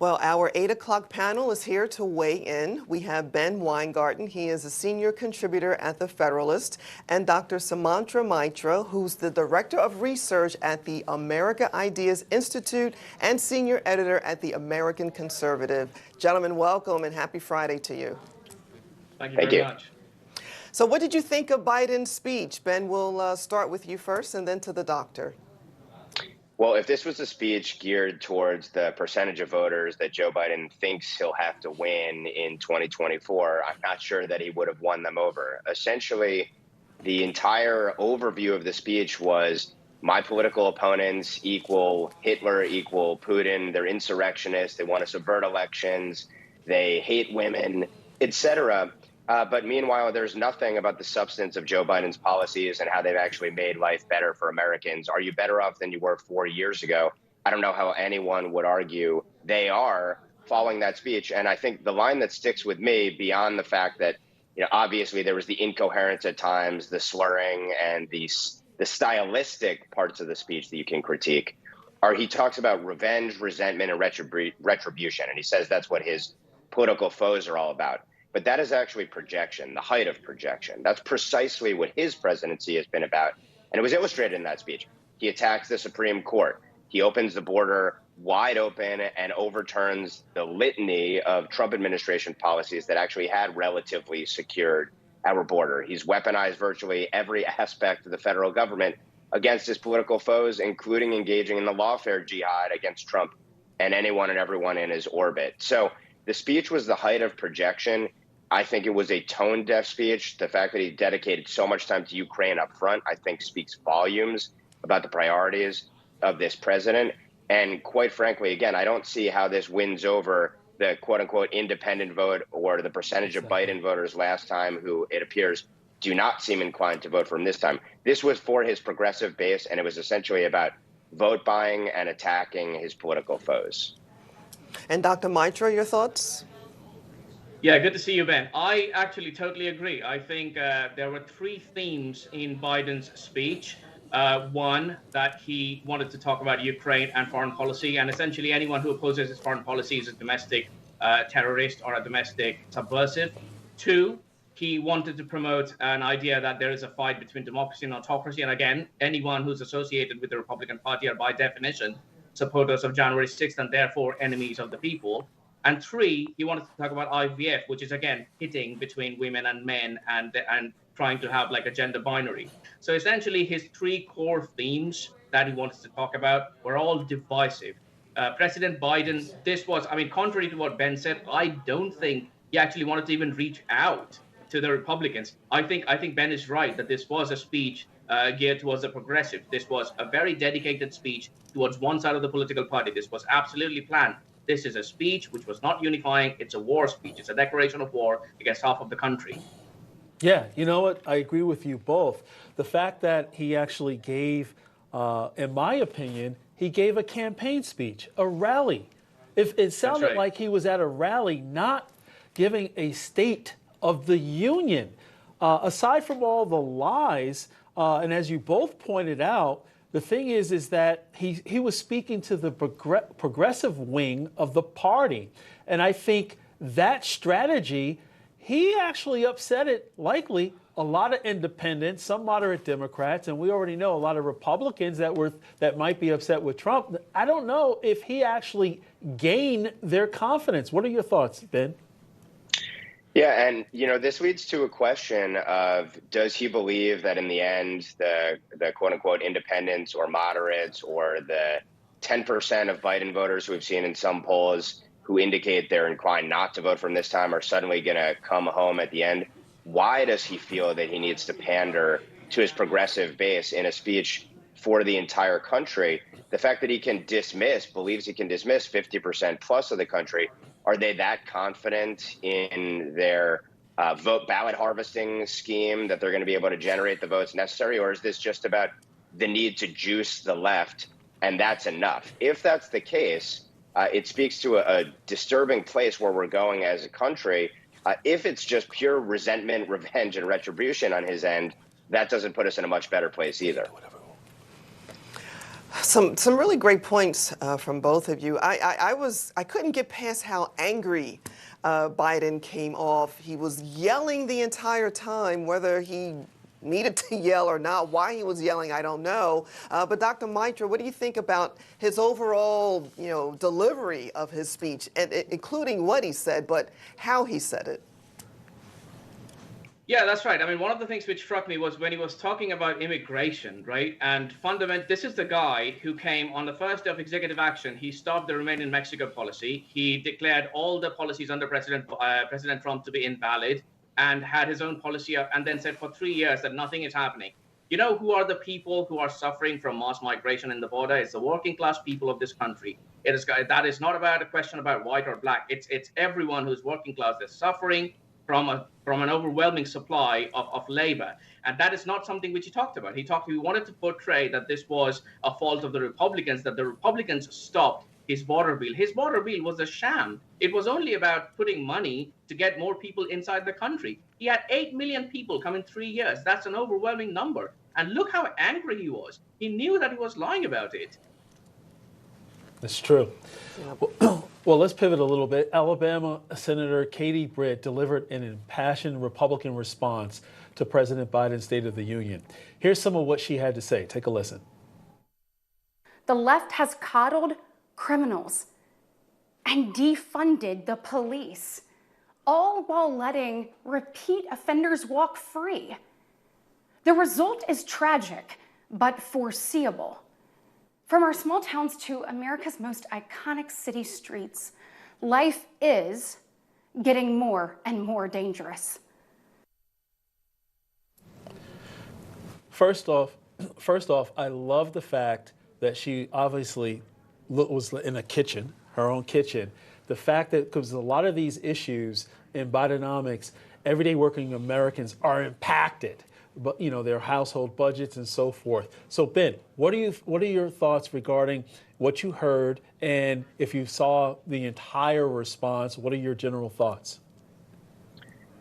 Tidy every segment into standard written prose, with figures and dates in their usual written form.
Well, our 8 o'clock panel is here to weigh in. We have Ben Weingarten. He is a senior contributor at The Federalist, and Dr. Sumantra Maitra, who's the director of research at the America Ideas Institute and senior editor at the American Conservative. Gentlemen, welcome and happy Friday to you. Thank you very much. So what did you think of Biden's speech? Ben, we'll start with you first and then to the doctor. Well, if this was a speech geared towards the percentage of voters that Joe Biden thinks he'll have to win in 2024, I'm not sure that he would have won them over. Essentially, the entire overview of the speech was my political opponents equal Hitler, equal Putin. They're insurrectionists. They want to subvert elections. They hate women, etc. But meanwhile, there's nothing about the substance of Joe Biden's policies and how they've actually made life better for Americans. Are you better off than you were 4 years ago? I don't know how anyone would argue they are following that speech. And I think the line that sticks with me, beyond the fact that, obviously there was the incoherence at times, the slurring, and the stylistic parts of the speech that you can critique, are he talks about revenge, resentment, and retribution. And he says that's what his political foes are all about. But that is actually projection, the height of projection. That's precisely what his presidency has been about. And it was illustrated in that speech. He attacks the Supreme Court. He opens the border wide open and overturns the litany of Trump administration policies that actually had relatively secured our border. He's weaponized virtually every aspect of the federal government against his political foes, including engaging in the lawfare jihad against Trump and anyone and everyone in his orbit. So the speech was the height of projection. I think it was a tone-deaf speech. The fact that he dedicated so much time to Ukraine up front, I think, speaks volumes about the priorities of this president. And quite frankly, again, I don't see how this wins over the quote-unquote independent vote or the percentage of Biden voters last time who, it appears, do not seem inclined to vote for him this time. This was for his progressive base, and it was essentially about vote buying and attacking his political foes. And Dr. Maitra, your thoughts? Yeah, good to see you, Ben. I actually totally agree. I think there were three themes in Biden's speech. One, that he wanted to talk about Ukraine and foreign policy, and essentially anyone who opposes his foreign policy is a domestic terrorist or a domestic subversive. Two, he wanted to promote an idea that there is a fight between democracy and autocracy. And again, anyone who's associated with the Republican Party are by definition supporters of January 6th and therefore enemies of the people. And three, he wanted to talk about IVF, which is, again, hitting between women and men and trying to have like a gender binary. So essentially his three core themes that he wanted to talk about were all divisive. President Biden, this was, contrary to what Ben said, I don't think he actually wanted to even reach out to the Republicans. I think Ben is right that this was a speech geared towards the progressive. This was a very dedicated speech towards one side of the political party. This was absolutely planned. This is a speech which was not unifying. It's a war speech. It's a declaration of war against half of the country. Yeah, you know what? I agree with you both. The fact that he actually gave, in my opinion, he gave a campaign speech, a rally. If it sounded like he was at a rally, not giving a State of the Union. Aside from all the lies, and as you both pointed out, the thing is that he was speaking to the progressive wing of the party. And I think that strategy, he actually upset it, likely, a lot of independents, some moderate Democrats, and we already know a lot of Republicans that might be upset with Trump. I don't know if he actually gained their confidence. What are your thoughts, Ben? Yeah, and this leads to a question of, does he believe that in the end the quote unquote independents or moderates or the 10% of Biden voters who we've seen in some polls who indicate they're inclined not to vote for him this time are suddenly going to come home at the end? Why does he feel that he needs to pander to his progressive base in a speech for the entire country? The fact that he believes he can dismiss 50% plus of the country, are they that confident in their ballot harvesting scheme that they're going to be able to generate the votes necessary? Or is this just about the need to juice the left and that's enough? If that's the case, it speaks to a disturbing place where we're going as a country. If it's just pure resentment, revenge, and retribution on his end, that doesn't put us in a much better place either. Some really great points from both of you. I couldn't get past how angry Biden came off. He was yelling the entire time, whether he needed to yell or not. Why he was yelling, I don't know. But Dr. Maitra, what do you think about his overall, delivery of his speech, and including what he said, but how he said it? Yeah, that's right. I mean, one of the things which struck me was when he was talking about immigration, right? And this is the guy who came on the first day of executive action. He stopped the Remain in Mexico policy. He declared all the policies under President Trump to be invalid and had his own policy and then said for 3 years that nothing is happening. You know who are the people who are suffering from mass migration in the border? It's the working class people of this country. That is not about a question about white or black. It's everyone who's working class that's suffering from an overwhelming supply of labor. And that is not something which he talked about. He wanted to portray that this was a fault of the Republicans, that the Republicans stopped his border bill. His border bill was a sham. It was only about putting money to get more people inside the country. He had 8 million people come in 3 years. That's an overwhelming number. And look how angry he was. He knew that he was lying about it. It's true. Well, let's pivot a little bit. Alabama Senator Katie Britt delivered an impassioned Republican response to President Biden's State of the Union. Here's some of what she had to say. Take a listen. The left has coddled criminals and defunded the police, all while letting repeat offenders walk free. The result is tragic, but foreseeable. From our small towns to America's most iconic city streets, life is getting more and more dangerous. First off, I love the fact that she obviously was in a kitchen, her own kitchen. The fact that, because a lot of these issues in Bidenomics, everyday working Americans are impacted, but their household budgets and so forth. So Ben, what are your thoughts regarding what you heard, and if you saw the entire response, what are your general thoughts?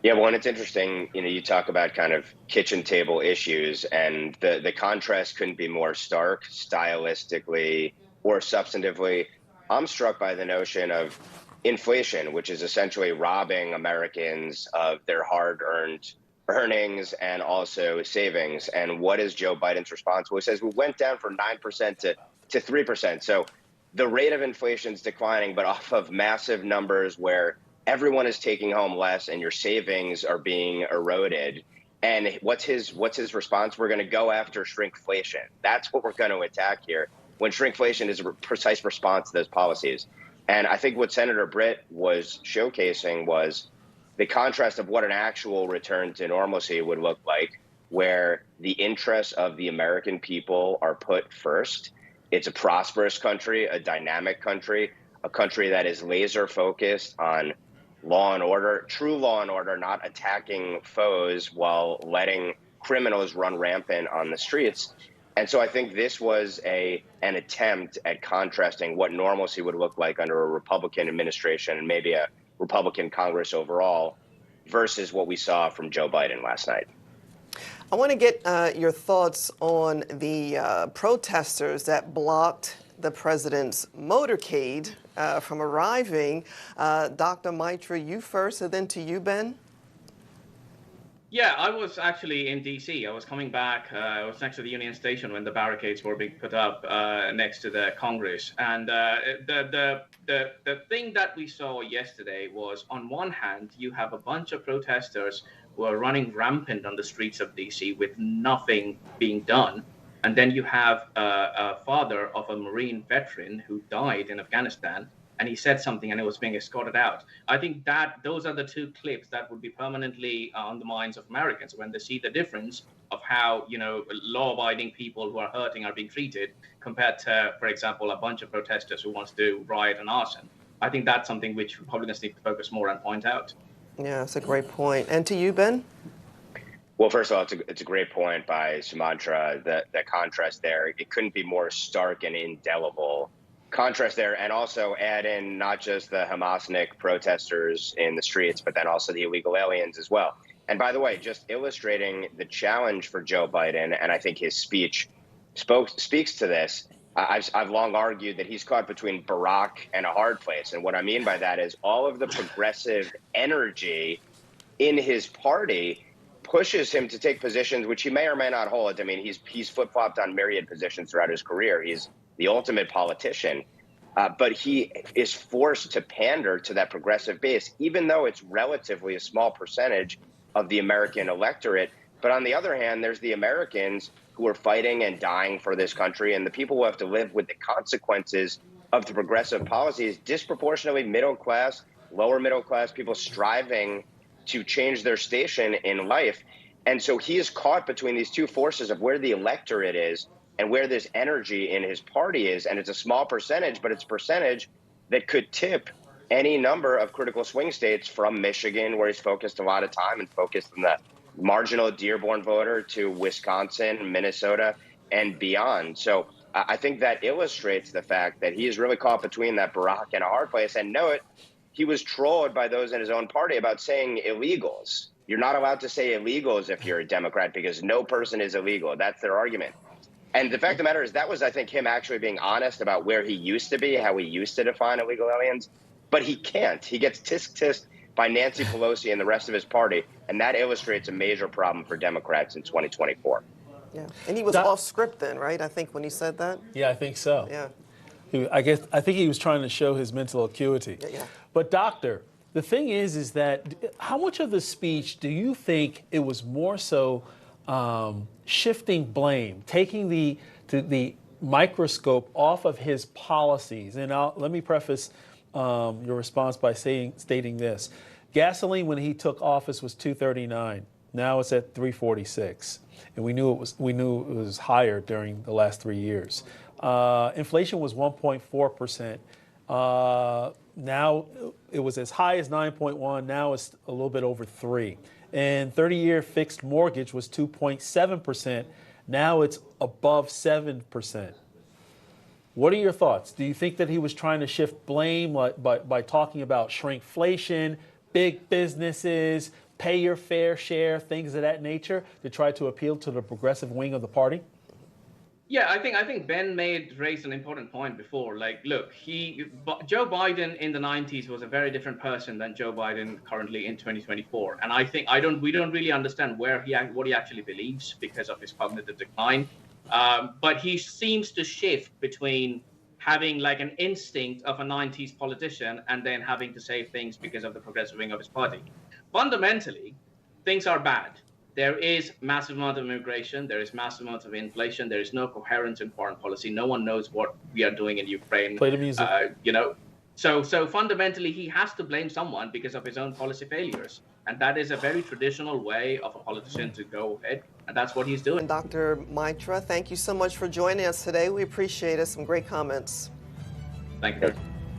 Yeah, well, and it's interesting, you talk about kind of kitchen table issues, and the contrast couldn't be more stark stylistically or substantively. I'm struck by the notion of inflation, which is essentially robbing Americans of their hard-earned earnings and also savings. And what is Joe Biden's response? Well, he says we went down from 9% to 3%. So the rate of inflation is declining, but off of massive numbers where everyone is taking home less and your savings are being eroded. And what's his response? We're going to go after shrinkflation. That's what we're going to attack here, when shrinkflation is a precise response to those policies. And I think what Senator Britt was showcasing was the contrast of what an actual return to normalcy would look like, where the interests of the American people are put first. It's a prosperous country, a dynamic country, a country that is laser focused on law and order, true law and order, not attacking foes while letting criminals run rampant on the streets. And so I think this was an attempt at contrasting what normalcy would look like under a Republican administration and maybe a Republican Congress overall versus what we saw from Joe Biden last night. I want to get your thoughts on the protesters that blocked the president's motorcade from arriving. Dr. Maitra, you first, and then to you, Ben. Yeah, I was actually in D.C. I was coming back. I was next to the Union Station when the barricades were being put up next to the Congress. And the thing that we saw yesterday was, on one hand, you have a bunch of protesters who are running rampant on the streets of D.C. with nothing being done. And then you have a father of a Marine veteran who died in Afghanistan, and he said something and it was being escorted out. I think that those are the two clips that would be permanently on the minds of Americans when they see the difference of how, law-abiding people who are hurting are being treated compared to, for example, a bunch of protesters who wants to riot and arson. I think that's something which Republicans need to focus more and point out. Yeah, that's a great point. And to you, Ben? Well, first of all, it's a great point by Sumantra. The contrast there, it couldn't be more stark and indelible. Contrast there, and also add in not just the Hamasnik protesters in the streets, but then also the illegal aliens as well. And by the way, just illustrating the challenge for Joe Biden, and I think his speech speaks to this. I've long argued that he's caught between Barack and a hard place. And what I mean by that is all of the progressive energy in his party pushes him to take positions which he may or may not hold. I mean, he's flip-flopped on myriad positions throughout his career. He's the ultimate politician. But he is forced to pander to that progressive base, even though it's relatively a small percentage of the American electorate. But on the other hand, there's the Americans who are fighting and dying for this country, and the people who have to live with the consequences of the progressive policies, disproportionately middle class, lower middle class people striving to change their station in life. And so he is caught between these two forces of where the electorate is and where this energy in his party is. And it's a small percentage, but it's a percentage that could tip any number of critical swing states, from Michigan, where he's focused a lot of time and focused on the marginal Dearborn voter, to Wisconsin, Minnesota, and beyond. So I think that illustrates the fact that he is really caught between that Barack and a hard place. And know it, he was trolled by those in his own party about saying illegals. You're not allowed to say illegals if you're a Democrat because no person is illegal. That's their argument. And the fact of the matter is that was, I think, him actually being honest about where he used to be, how he used to define illegal aliens. But he can't. He gets tisk-tissed by Nancy Pelosi and the rest of his party, and that illustrates a major problem for Democrats in 2024. Yeah, and he was off script then, right? I think when he said that. Yeah, I think so. Yeah. I think he was trying to show his mental acuity. Yeah. But doctor, the thing is that how much of the speech do you think it was more so shifting blame, taking the microscope off of his policies? And let me preface your response by stating this. Gasoline, when he took office, was $2.39. Now it's at $3.46, and we knew it was higher during the last 3 years. Inflation was 1.4%. Now it was as high as 9.1. Now it's a little bit over 3. And 30-year fixed mortgage was 2.7%. Now it's above 7%. What are your thoughts? Do you think that he was trying to shift blame by talking about shrinkflation, big businesses, pay your fair share, things of that nature, to try to appeal to the progressive wing of the party? Yeah, I think Ben raised an important point before. Like, look, Joe Biden in the 90s was a very different person than Joe Biden currently in 2024. And I think we don't really understand what he actually believes because of his cognitive decline. But he seems to shift between having like an instinct of a 90s politician and then having to say things because of the progressive wing of his party. Fundamentally, things are bad. There is massive amount of immigration. There is massive amount of inflation. There is no coherence in foreign policy. No one knows what we are doing in Ukraine. Play the music. So fundamentally, he has to blame someone because of his own policy failures. And that is a very traditional way of a politician to go ahead. And that's what he's doing. Dr. Maitra, thank you so much for joining us today. We appreciate it. Some great comments. Thank you.